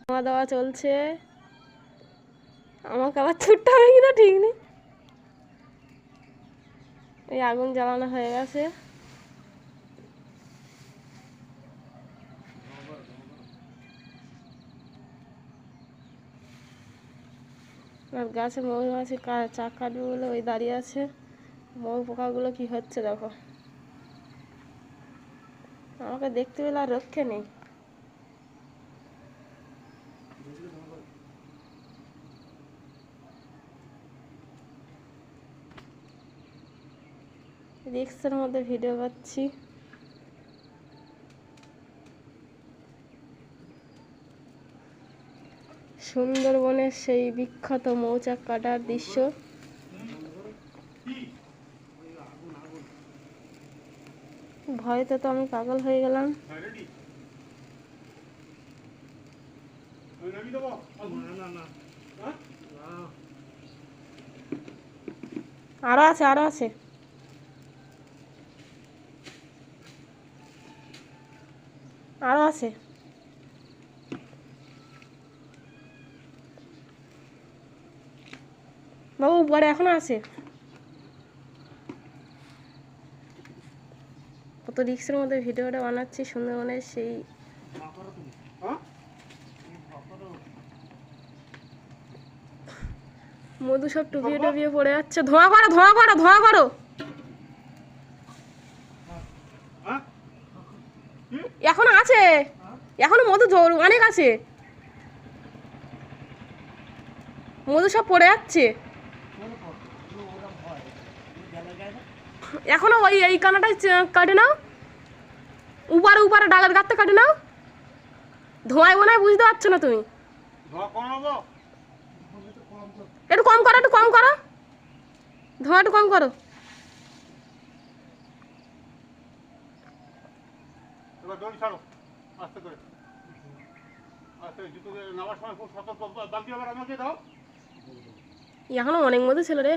খাওয়া দাওয়া চলছে, আমাকে আবার ছুটতে হবে কিনা ঠিক নেই। এই আগুন জ্বালানো হয়ে গেছে, আর গাছে মৌমাছি চাক কাটবে বলে ওই দাঁড়িয়ে আছে। মৌ পোকাগুলো কি হচ্ছে দেখো, আমাকে দেখতে পেলে আর রক্ষে নেই। রিক্সের মধ্যে ভিডিও করছি। সুন্দরবনের সেই বিখ্যাত মৌচাক কাটার দৃশ্য। ভয়তে তো আমি পাগল হয়ে গেলাম। আরো আছে, আরো আছে, আরো আছে। বাবু পরে এখনো আছে। কত রিক্সের মধ্যে ভিডিওটা বানাচ্ছি সুন্দরবনের সেই। মধু সব টুপিয়ে টুপিয়ে পড়ে যাচ্ছে। ধোঁয়া করো, ধোঁয়া করো, ধোঁয়া করো। এখনো আছে, এখনো মধু অনেক আছে, মধু সব পড়ে যাচ্ছে এখনো। ওই এই কানাটাই কাটে নাও, উপারে উপারে ডালের গাছটা কাটে নাও। ধোঁয়ায় মনে হয় বুঝতে পারছো না তুমি। একটু কম করো, একটু কম করো, ধোঁয়া একটু কম করো। এখনো অনেক মধু ছিল রে।